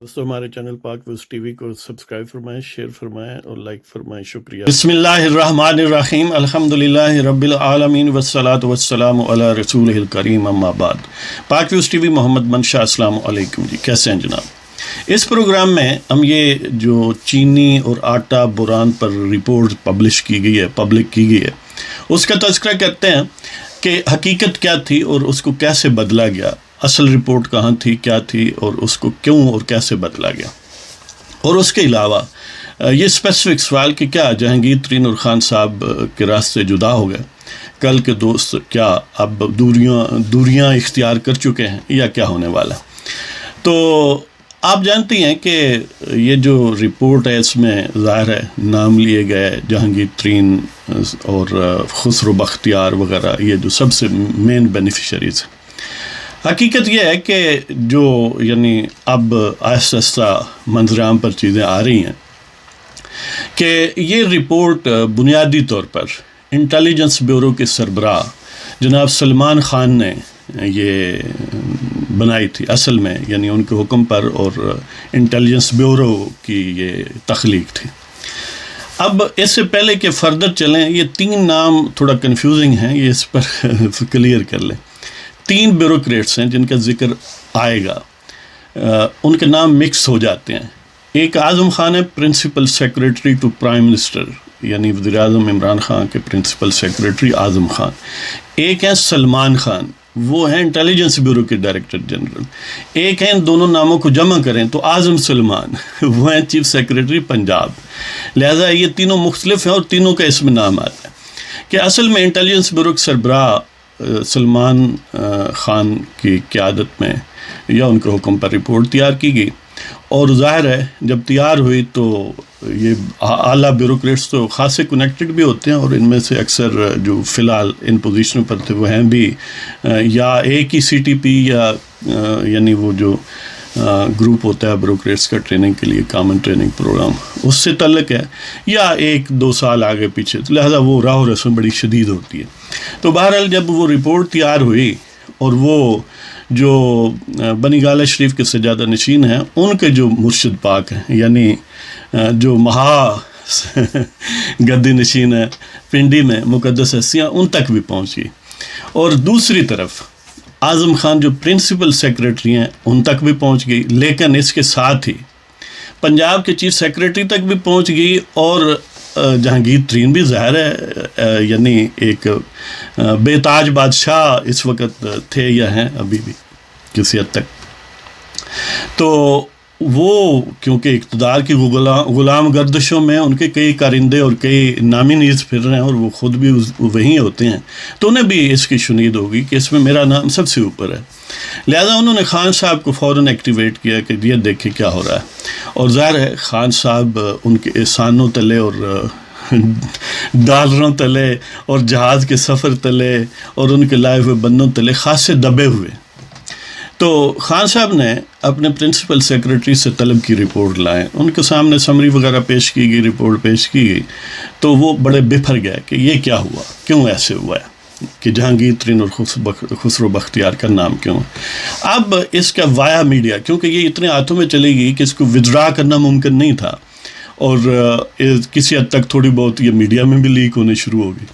دوستو ہمارے چینل پاک ویوز ٹی وی کو سبسکرائب فرمائیں، شیئر فرمائیں اور لائک فرمائیں. شکریہ. بسم اللہ الرحمن الرحیم. الحمدللہ رب العالمین والصلاة والسلام علی رسولہ الکریم. اما بعد. پاک ویوز ٹی وی محمد منشا. السلام علیکم جی، کیسے ہیں جناب؟ اس پروگرام میں ہم یہ جو چینی اور آٹا بحران پر رپورٹ پبلک کی گئی ہے اس کا تذکرہ کرتے ہیں کہ حقیقت کیا تھی اور اس کو کیسے بدلا گیا، اصل رپورٹ کہاں تھی، کیا تھی، اور اس کو کیوں اور کیسے بدلا گیا. اور اس کے علاوہ یہ اسپیسیفک سوال کہ کیا جہانگیر ترینور خان صاحب کے راستے جدا ہو گئے، کل کے دوست کیا اب دوریاں اختیار کر چکے ہیں یا کیا ہونے والا. تو آپ جانتی ہیں کہ یہ جو رپورٹ ہے اس میں ظاہر ہے نام لیے گئے جہانگیر ترین اور خسرو بختیار وغیرہ، یہ جو سب سے مین بینیفیشریز ہیں. حقیقت یہ ہے کہ جو اب آہستہ آہستہ منظر عام پر چیزیں آ رہی ہیں کہ یہ رپورٹ بنیادی طور پر انٹیلیجنس بیورو کے سربراہ جناب سلمان خان نے یہ بنائی تھی اصل میں، ان کے حکم پر، اور انٹیلیجنس بیورو کی یہ تخلیق تھی. اب اس سے پہلے کہ فردر چلیں، یہ تین نام تھوڑا کنفیوزنگ ہیں، یہ اس پر کلیئر کر لیں. تین بیوروکریٹس ہیں جن کا ذکر آئے گا، ان کے نام مکس ہو جاتے ہیں. ایک اعظم خان ہے، principal secretary to prime minister, وزیر اعظم عمران خان کے پرنسپل سیکریٹری اعظم خان. ایک ہیں سلمان خان، وہ ہیں انٹیلیجنس بیورو کے ڈائریکٹر جنرل. ایک ہیں، ان دونوں ناموں کو جمع کریں تو اعظم سلمان، وہ ہیں چیف سیکریٹری پنجاب. لہذا یہ تینوں مختلف ہیں اور تینوں کا اس میں نام آتا ہے کہ اصل میں انٹیلیجنس بیورو کے سربراہ سلمان خان کی قیادت میں یا ان کے حکم پر رپورٹ تیار کی گئی. اور ظاہر ہے جب تیار ہوئی تو یہ اعلیٰ بیوروکریٹس تو خاصے کنیکٹڈ بھی ہوتے ہیں، اور ان میں سے اکثر جو فی الحال ان پوزیشنوں پر تھے وہ ہیں بھی یا ایک ہی سی ٹی پی یا وہ جو گروپ ہوتا ہے بیوروکریٹس کا ٹریننگ کے لیے، کامن ٹریننگ پروگرام، اس سے تعلق ہے، یا ایک دو سال آگے پیچھے. تو لہٰذا وہ راہ و رسم بڑی شدید ہوتی ہے. تو بہرحال جب وہ رپورٹ تیار ہوئی اور وہ جو بنی گالہ شریف کے سجادہ نشین ہیں، ان کے جو مرشد پاک ہیں، جو مہا گدی نشین ہے پنڈی میں مقدس ہستیاں، ان تک بھی پہنچ گئی. اور دوسری طرف اعظم خان جو پرنسپل سیکریٹری ہیں ان تک بھی پہنچ گئی، لیکن اس کے ساتھ ہی پنجاب کے چیف سیکریٹری تک بھی پہنچ گئی. اور جہانگیر ترین بھی ظاہر ہے ایک بے تاج بادشاہ اس وقت تھے یا ہیں ابھی بھی کسی حد تک. تو وہ کیونکہ اقتدار کی غلام گردشوں میں ان کے کئی کارندے اور کئی نامینیز پھر رہے ہیں، اور وہ خود بھی وہیں ہوتے ہیں، تو انہیں بھی اس کی شنید ہوگی کہ اس میں میرا نام سب سے اوپر ہے. لہذا انہوں نے خان صاحب کو فوراً ایکٹیویٹ کیا کہ یہ دیکھیں کیا ہو رہا ہے. اور ظاہر ہے خان صاحب ان کے احسانوں تلے اور ڈالروں تلے اور جہاز کے سفر تلے اور ان کے لائے ہوئے بندوں تلے خاصے دبے ہوئے. تو خان صاحب نے اپنے پرنسپل سیکریٹری سے طلب کی رپورٹ لائیں، ان کے سامنے سمری وغیرہ پیش کی گئی، رپورٹ پیش کی گئی. تو وہ بڑے بپھر گئے کہ یہ کیا ہوا، کیوں ایسے ہوا ہے کہ جہانگیر ترین اور خسرو بختیار کا نام کیوں ہے. اب اس کا وایا میڈیا، کیونکہ یہ اتنے ہاتھوں میں چلی گئی کہ اس کو ودرا کرنا ممکن نہیں تھا، اور کسی حد تک تھوڑی بہت یہ میڈیا میں بھی لیک ہونے شروع ہو گئی.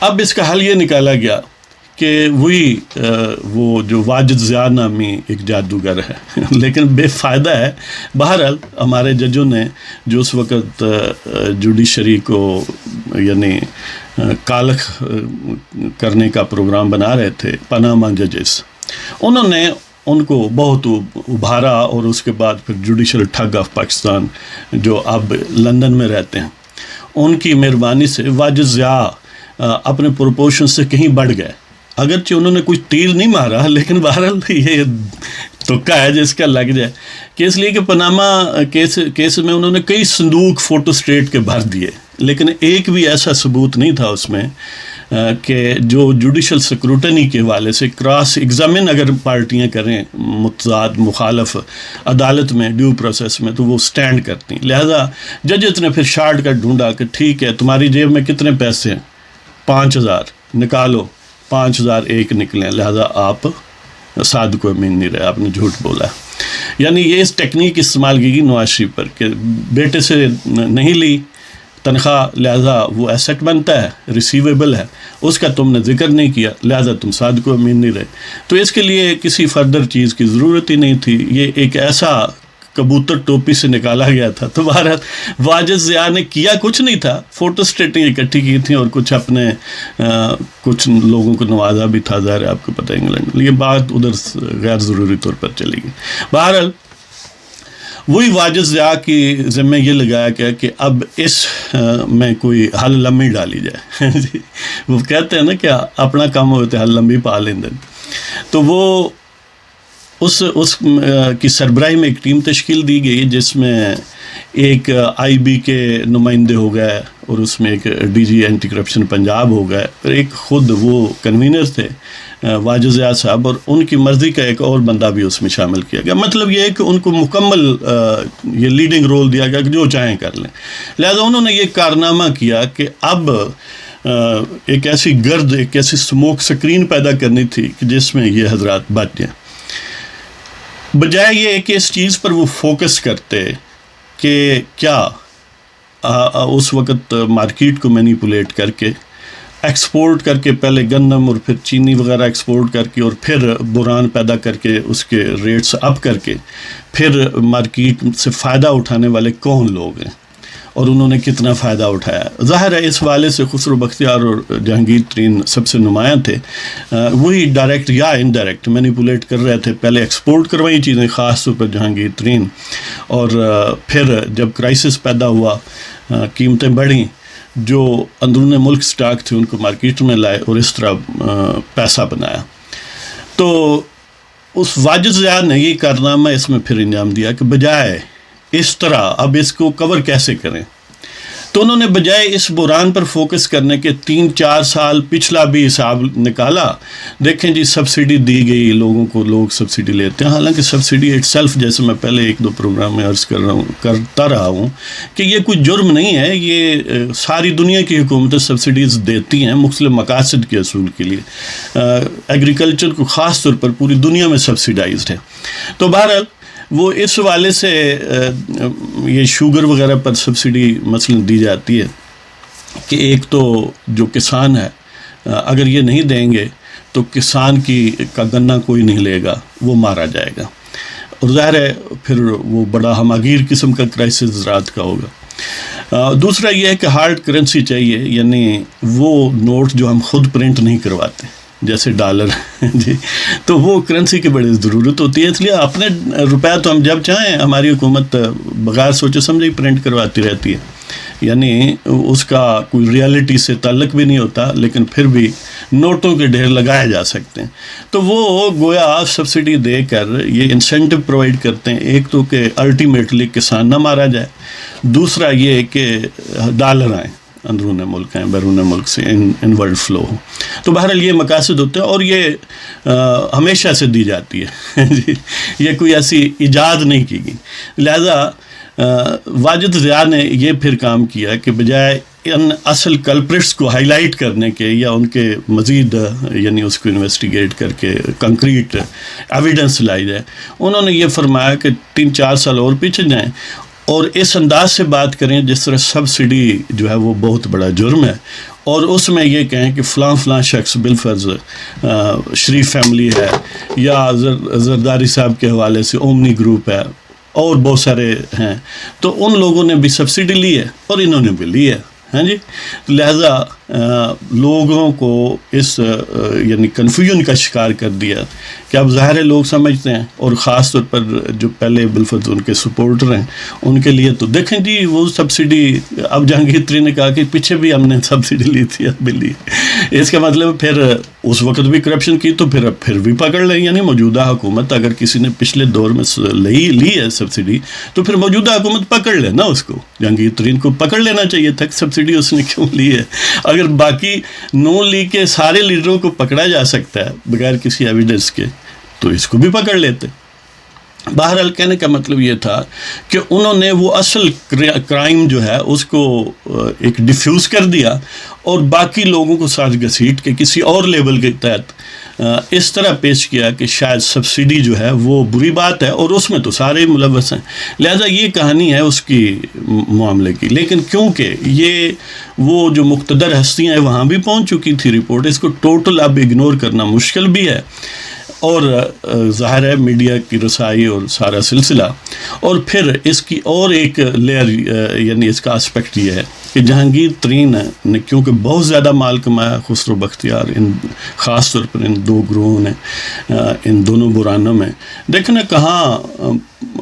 اب اس کا حل یہ نکالا گیا کہ وہ جو واجد ضیاء نامی ایک جادوگر ہے لیکن بے فائدہ ہے. بہرحال ہمارے ججوں نے جو اس وقت جوڈیشری کو کالخ کرنے کا پروگرام بنا رہے تھے، پاناما ججز، انہوں نے ان کو بہت ابھارا. اور اس کے بعد پھر جوڈیشل ٹھگ آف پاکستان جو اب لندن میں رہتے ہیں، ان کی مہربانی سے واجد ضیاء اپنے پروپورشن سے کہیں بڑھ گئے. اگرچہ انہوں نے کوئی تیر نہیں مارا، لیکن بہرحال یہ تکا ہے جس کا لگ جائے، کہ اس لیے کہ پاناما کیس میں انہوں نے کئی صندوق فوٹو اسٹیٹ کے بھر دیے، لیکن ایک بھی ایسا ثبوت نہیں تھا اس میں کہ جو جوڈیشل سکروٹنی کے حوالے سے کراس ایگزامن اگر پارٹیاں کریں متضاد مخالف عدالت میں ڈیو پروسیس میں، تو وہ سٹینڈ کرتی. لہذا ججز نے پھر شارٹ کٹ ڈھونڈا کہ ٹھیک ہے، تمہاری جیب میں کتنے پیسے ہیں، 5000 نکالو، 5001 نکلیں، لہذا آپ صادق و امین نہیں رہے، آپ نے جھوٹ بولا ہے. یعنی یہ اس ٹیکنیک استعمال کی گئی نواز شریف پر کہ بیٹے سے نہیں لی تنخواہ، لہذا وہ ایسٹ بنتا ہے، ریسیویبل ہے، اس کا تم نے ذکر نہیں کیا، لہذا تم صادق و امین نہیں رہے. تو اس کے لیے کسی فردر چیز کی ضرورت ہی نہیں تھی. یہ ایک ایسا کبوتر ٹوپی سے نکالا گیا تھا. تو بہرحال واجد ضیاء نے کیا کچھ نہیں تھا، فوٹو اسٹیٹیں اکٹھی کی تھیں اور کچھ اپنے کچھ لوگوں کو نوازا بھی تھا. ظاہر ہے آپ کو پتہ ہے انگلینڈ، یہ بات ادھر غیر ضروری طور پر چلی گئی. بہرحال وہی واجد ضیاء کی ذمہ یہ لگایا گیا کہ اب اس میں کوئی حل لمبی ڈالی جائے. جی وہ کہتے ہیں نا کہ اپنا کام ہوتے حل لمبی پا لیندے. تو وہ اس کی سربراہی میں ایک ٹیم تشکیل دی گئی جس میں ایک آئی بی کے نمائندے ہو گئے اور اس میں ایک D G anti corruption Punjab ہو گئے اور ایک خود وہ کنوینر تھے واجد ضیاء صاحب، اور ان کی مرضی کا ایک اور بندہ بھی اس میں شامل کیا گیا. مطلب یہ ہے کہ ان کو مکمل یہ لیڈنگ رول دیا گیا کہ جو چاہیں کر لیں. لہذا انہوں نے یہ کارنامہ کیا کہ اب ایک ایسی گرد، ایک ایسی اسموک سکرین پیدا کرنی تھی کہ جس میں یہ حضرات بچ جائیں. بجائے یہ کہ اس چیز پر وہ فوکس کرتے کہ کیا اس وقت مارکیٹ کو مینیپولیٹ کر کے ایکسپورٹ کر کے، پہلے گندم اور پھر چینی وغیرہ ایکسپورٹ کر کے اور پھر بحران پیدا کر کے اس کے ریٹس اپ کر کے پھر مارکیٹ سے فائدہ اٹھانے والے کون لوگ ہیں اور انہوں نے کتنا فائدہ اٹھایا. ظاہر ہے اس حوالے سے خسرو بختیار اور جہانگیر ترین سب سے نمایاں تھے. وہی ڈائریکٹ یا انڈائریکٹ مینیپولیٹ کر رہے تھے. پہلے ایکسپورٹ کروائیں چیزیں، خاص طور پر جہانگیر ترین، اور پھر جب کرائسس پیدا ہوا، قیمتیں بڑھیں، جو اندرون ملک سٹاک تھے ان کو مارکیٹ میں لائے اور اس طرح پیسہ بنایا. تو اس واجد ضیاء نے یہ کارنامہ اس میں پھر انجام دیا کہ بجائے اس طرح اب اس کو کور کیسے کریں، تو انہوں نے بجائے اس بحران پر فوکس کرنے کے 3-4 سال پچھلا بھی حساب نکالا. دیکھیں جی سبسڈی دی گئی لوگوں کو، لوگ سبسڈی لیتے ہیں، حالانکہ سبسڈی اٹ سیلف، جیسے میں پہلے 1-2 پروگرام میں عرض کرتا رہا ہوں کہ یہ کوئی جرم نہیں ہے. یہ ساری دنیا کی حکومتیں سبسڈیز دیتی ہیں مختلف مقاصد کے حصول کے لیے. ایگریکلچر کو خاص طور پر پوری دنیا میں سبسڈائزڈ ہے. تو بہرحال وہ اس حوالے سے یہ شوگر وغیرہ پر سبسڈی مثلا دی جاتی ہے کہ ایک تو جو کسان ہے اگر یہ نہیں دیں گے تو کسان کا گنا کوئی نہیں لے گا، وہ مارا جائے گا، اور ظاہر ہے پھر وہ بڑا ہماگیر قسم کا کرائسس زراعت کا ہوگا. دوسرا یہ ہے کہ ہارڈ کرنسی چاہیے، یعنی وہ نوٹ جو ہم خود پرنٹ نہیں کرواتے جیسے ڈالر جی، تو وہ کرنسی کی بڑی ضرورت ہوتی ہے. اس لیے اپنے روپیہ تو ہم جب چاہیں ہماری حکومت بغیر سوچے سمجھے پرنٹ کرواتی رہتی ہے، یعنی اس کا کوئی ریالٹی سے تعلق بھی نہیں ہوتا، لیکن پھر بھی نوٹوں کے ڈھیر لگائے جا سکتے ہیں. تو وہ گویا سبسڈی دے کر یہ انسینٹو پرووائڈ کرتے ہیں، ایک تو کہ الٹیمیٹلی کسان نہ مارا جائے، دوسرا یہ کہ ڈالر آئیں اندرون ملک ہیں، بیرون ملک سے انورڈ فلو ہو. تو بہرحال یہ مقاصد ہوتے ہیں اور یہ ہمیشہ سے دی جاتی ہے جی، یہ کوئی ایسی ایجاد نہیں کی گئی. لہذا واجد ضیاء نے یہ پھر کام کیا کہ بجائے ان اصل کلپریٹس کو ہائی لائٹ کرنے کے یا ان کے مزید یعنی اس کو انویسٹیگیٹ کر کے کنکریٹ ایویڈنس لائی جائے، انہوں نے یہ فرمایا کہ 3-4 سال اور پیچھے جائیں اور اس انداز سے بات کریں جس طرح سبسڈی جو ہے وہ بہت بڑا جرم ہے، اور اس میں یہ کہیں کہ فلاں شخص بالفرض شریف فیملی ہے یا زرداری صاحب کے حوالے سے اومنی گروپ ہے اور بہت سارے ہیں، تو ان لوگوں نے بھی سبسڈی لی ہے اور انہوں نے بھی لی ہے. ہاں جی، لہذا لوگوں کو اس یعنی کنفیوژن کا شکار کر دیا کہ اب ظاہر لوگ سمجھتے ہیں، اور خاص طور پر جو پہلے بالفرض ان کے سپورٹر ہیں ان کے لیے تو دیکھیں جی وہ سبسڈی، اب جہانگیر ترین نے کہا کہ پیچھے بھی ہم نے سبسڈی لی تھی، اب بھی لی. اس کا مطلب پھر اس وقت بھی کرپشن کی تو پھر بھی پکڑ لیں. یعنی موجودہ حکومت اگر کسی نے پچھلے دور میں لی ہے سبسڈی تو پھر موجودہ حکومت پکڑ لے نا، اس کو جہانگیر ترین کو پکڑ لینا چاہیے تھا کہ سبسڈی اس نے کیوں لی ہے. اگر باقی نون لیگ کے سارے لیڈروں کو پکڑا جا سکتا ہے بغیر کسی ایویڈنس کے تو اس کو بھی پکڑ لیتے. بہرحال کہنے کا مطلب یہ تھا کہ انہوں نے وہ اصل کرائم جو ہے اس کو ایک ڈیفیوز کر دیا اور باقی لوگوں کو ساتھ گھسیٹ کے کسی اور لیبل کے تحت اس طرح پیش کیا کہ شاید سبسڈی جو ہے وہ بری بات ہے اور اس میں تو سارے ملوث ہیں، لہذا یہ کہانی ہے اس کی معاملے کی. لیکن کیونکہ یہ وہ جو مقتدر ہستیاں ہیں وہاں بھی پہنچ چکی تھی رپورٹ، اس کو ٹوٹل اب اگنور کرنا مشکل بھی ہے. اور ظاہر ہے میڈیا کی رسائی اور سارا سلسلہ. اور پھر اس کی اور ایک لیئر یعنی اس کا اسپیکٹ یہ ہے کہ جہانگیر ترین نے کیونکہ بہت زیادہ مال کمایا، خسرو بختیار خاص طور پر ان دو گروہوں نے، ان دونوں برانوں میں دیکھنا کہاں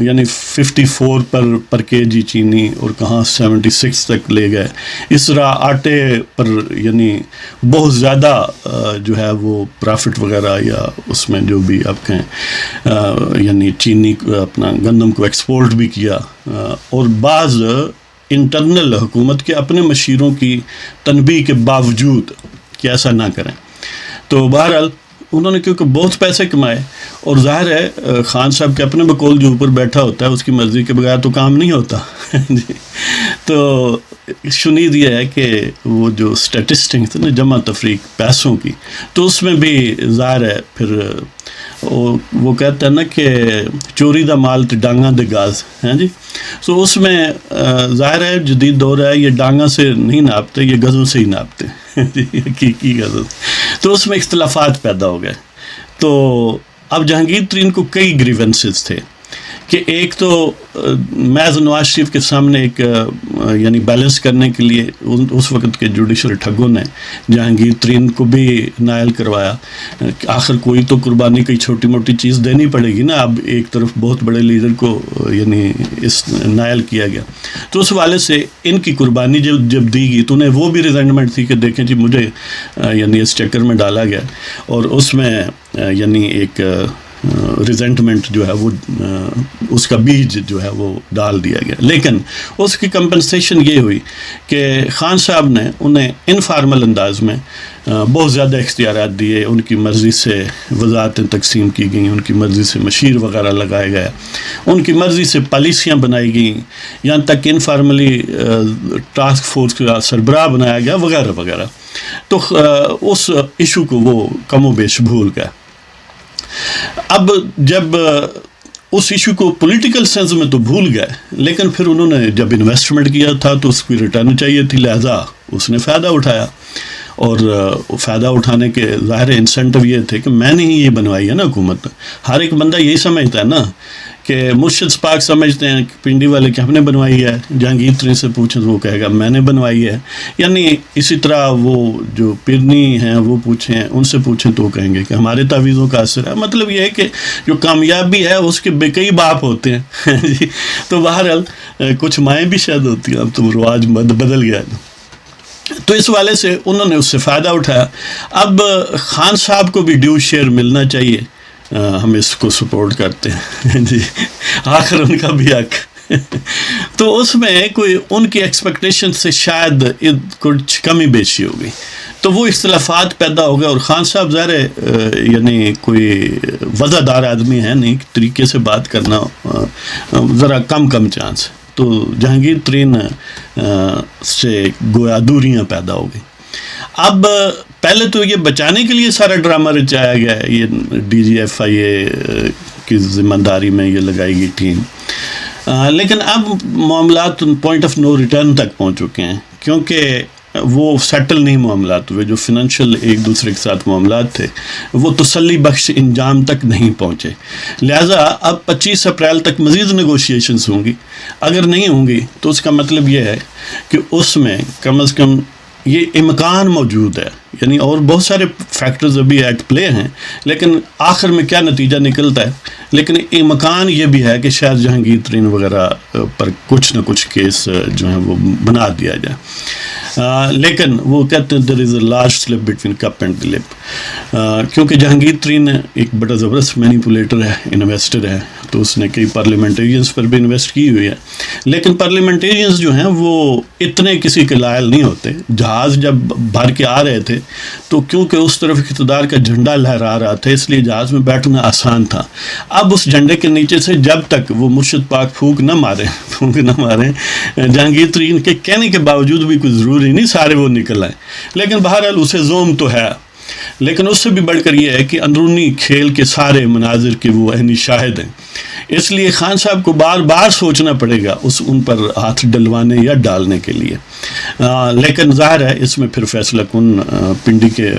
یعنی 54 پر کے جی چینی اور کہاں 76 تک لے گئے. اس طرح آٹے پر یعنی بہت زیادہ جو ہے وہ پرافٹ وغیرہ یا اس میں جو بھی آپ کہیں یعنی چینی اپنا گندم کو ایکسپورٹ بھی کیا. اور بعض انٹرنل حکومت کے اپنے مشیروں کی تنبیہ کے باوجود کہ ایسا نہ کریں. تو بہرحال انہوں نے کیونکہ بہت پیسے کمائے، اور ظاہر ہے خان صاحب کے اپنے بقول جو اوپر بیٹھا ہوتا ہے اس کی مرضی کے بغیر تو کام نہیں ہوتا. تو شنید یہ ہے کہ وہ جو اسٹیٹسٹکس نا جمع تفریق پیسوں کی، تو اس میں بھی ظاہر ہے پھر وہ کہتے ہیں نا کہ چوری دا مال تو ڈانگاں دے گاز ہیں جی. سو اس میں ظاہر ہے جدید دور ہے، یہ ڈانگاں سے نہیں ناپتے، یہ گزوں سے ہی ناپتے حقیقی گزوں. تو اس میں اختلافات پیدا ہو گئے. تو اب جہانگیر ترین کو کئی گریونسز تھے کہ ایک تو محض نواز شریف کے سامنے ایک یعنی بیلنس کرنے کے لیے اس وقت کے جوڈیشل ٹھگوں نے جہانگیر ترین کو بھی نائل کروایا. آخر کوئی تو قربانی کوئی چھوٹی موٹی چیز دینی پڑے گی نا. اب ایک طرف بہت بڑے لیڈر کو یعنی اس نائل کیا گیا، تو اس حوالے سے ان کی قربانی جب دی گئی تو انہیں وہ بھی ریزنٹمنٹ تھی کہ دیکھیں جی مجھے یعنی اس چکر میں ڈالا گیا، اور اس میں یعنی ایک ریزنٹمنٹ جو ہے وہ اس کا بیج جو ہے وہ ڈال دیا گیا. لیکن اس کی کمپنسیشن یہ ہوئی کہ خان صاحب نے انہیں انفارمل انداز میں بہت زیادہ اختیارات دیے، ان کی مرضی سے وزارتیں تقسیم کی گئیں، ان کی مرضی سے مشیر وغیرہ لگائے گئے، ان کی مرضی سے پالیسیاں بنائی گئیں، یہاں تک کہ انفارملی ٹاسک فورس کا سربراہ بنایا گیا وغیرہ وغیرہ. تو اس ایشو کو وہ کم و بیش بھول گئے. اب جب اس ایشو کو پولیٹیکل سینس میں تو بھول گئے، لیکن پھر انہوں نے جب انویسٹمنٹ کیا تھا تو اس کی ریٹرن چاہیے تھی، لہذا اس نے فائدہ اٹھایا. اور فائدہ اٹھانے کے ظاہر انسینٹو یہ تھے کہ میں نے ہی یہ بنوائی ہے نا حکومت. ہر ایک بندہ یہی سمجھتا ہے نا کہ مرشد پاک سمجھتے ہیں پنڈی والے کہ ہم نے بنوائی ہے، جہانگیر ترین سے پوچھیں تو وہ کہے گا میں نے بنوائی ہے. یعنی اسی طرح وہ جو پیرنی ہیں وہ پوچھیں، ان سے پوچھیں تو وہ کہیں گے کہ ہمارے تعویذوں کا اثر ہے. مطلب یہ ہے کہ جو کامیابی ہے اس کے بے کئی باپ ہوتے ہیں. تو بہرحال کچھ مائیں بھی شاید ہوتی ہیں، اب تو رواج بدل گیا. تو اس والے سے انہوں نے اس سے فائدہ اٹھایا. اب خان صاحب کو بھی ڈیو شیئر ملنا چاہیے، ہم اس کو سپورٹ کرتے ہیں جی، آخر ان کا بھی حق. تو اس میں کوئی ان کی ایکسپیکٹیشن سے شاید کچھ کمی بیشی ہو گئی، تو وہ اختلافات پیدا ہو گئے. اور خان صاحب ظاہر یعنی کوئی وضعدار آدمی ہے نہیں، طریقے سے بات کرنا ذرا کم چانس. تو جہانگیر ترین سے گویا دوریاں پیدا ہو گئی. اب پہلے تو یہ بچانے کے لیے سارا ڈرامہ رچایا گیا ہے، یہ ڈی جی ایف آئی اے کی ذمہ داری میں یہ لگائی گئی ٹیم. لیکن اب معاملات پوائنٹ آف نو ریٹرن تک پہنچ چکے ہیں، کیونکہ وہ سیٹل نہیں معاملات ہوئے. جو فنانشل ایک دوسرے کے ساتھ معاملات تھے وہ تسلی بخش انجام تک نہیں پہنچے. لہٰذا اب 25 اپریل تک مزید نیگوشیشنز ہوں گی. اگر نہیں ہوں گی تو اس کا مطلب یہ ہے کہ اس میں کم از کم یہ امکان موجود ہے، یعنی اور بہت سارے فیکٹرز ابھی ایٹ پلے ہیں، لیکن آخر میں کیا نتیجہ نکلتا ہے. لیکن امکان یہ بھی ہے کہ شاید جہانگیر ترین وغیرہ پر کچھ نہ کچھ کیس جو ہیں وہ بنا دیا جائے. لیکن وہ کہتے ہیں there is a large slip between cup and the lip. کیونکہ جہانگیر ترین ایک بڑا زبردست مینیپولیٹر ہے، انویسٹر ہے، تو اس نے کئی پارلیمنٹیرینز پر بھی انویسٹ کی ہوئی ہے. لیکن پارلیمنٹیرینز جو ہیں وہ اتنے کسی کے لائل نہیں ہوتے. جہاز جب بھر کے آ رہے تھے تو کیونکہ اس طرف اقتدار کا جھنڈا لہرا رہا تھا اس لیے جہاز میں بیٹھنا آسان تھا. اب اس جھنڈے کے نیچے سے جب تک وہ مرشد پاک پھونک نہ ماریں جہانگیر ترین کے کہنے کے باوجود بھی کوئی ضروری نہیں سارے وہ نکل آئے. لیکن بہرحال اسے زوم تو ہے. لیکن اس سے بھی بڑھ کر یہ ہے کہ اندرونی کھیل کے سارے مناظر کے وہ عینی شاہد ہیں، اس لیے خان صاحب کو بار بار سوچنا پڑے گا ان پر ہاتھ ڈلوانے یا ڈالنے کے لیے۔ لیکن ظاہر ہے اس میں پھر فیصلہ کن پنڈی کے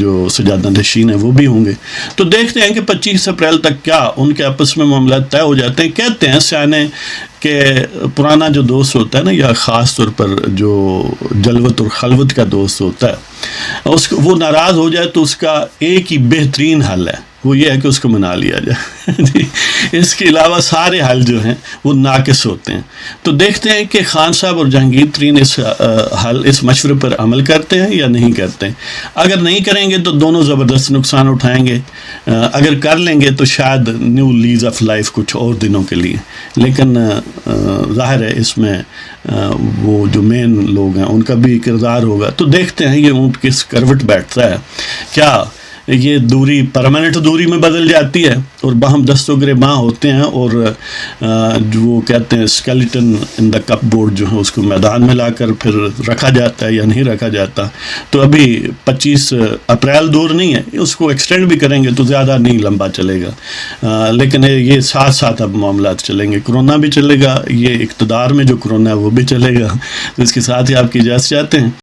جو سجادہ نشین ہیں وہ بھی ہوں گے۔ تو دیکھتے ہیں کہ 25 اپریل تک کیا ان کے آپس میں معاملات طے ہو جاتے ہیں۔ کہتے ہیں سیانے کہ پرانا جو دوست ہوتا ہے نا، یا خاص طور پر جو جلوت اور خلوت کا دوست ہوتا ہے، وہ ناراض ہو جائے تو اس کا ایک ہی بہترین حل ہے، وہ یہ ہے کہ اس کو منا لیا جائے جی، اس کے علاوہ سارے حل جو ہیں وہ ناقص ہوتے ہیں۔ تو دیکھتے ہیں کہ خان صاحب اور جہانگیر ترین اس مشورے پر عمل کرتے ہیں یا نہیں کرتے ہیں۔ اگر نہیں کریں گے تو دونوں زبردست نقصان اٹھائیں گے، اگر کر لیں گے تو شاید نیو لیز آف لائف کچھ اور دنوں کے لیے۔ لیکن ظاہر ہے اس میں وہ جو مین لوگ ہیں ان کا بھی کردار ہوگا۔ تو دیکھتے ہیں یہ اونٹ کس کروٹ بیٹھتا ہے، کیا یہ دوری پرماننٹ دوری میں بدل جاتی ہے اور باہم دست و گریباں ہوتے ہیں، اور جو وہ کہتے ہیں اسکیلیٹن ان دا کپ بورڈ جو ہے اس کو میدان میں لا کر پھر رکھا جاتا ہے یا نہیں رکھا جاتا۔ تو ابھی 25 اپریل دور نہیں ہے، اس کو ایکسٹینڈ بھی کریں گے تو زیادہ نہیں لمبا چلے گا، لیکن یہ ساتھ ساتھ اب معاملات چلیں گے۔ کرونا بھی چلے گا، یہ اقتدار میں جو کرونا ہے وہ بھی چلے گا۔ تو اس کے ساتھ ہی آپ کی اجازت چاہتے ہیں۔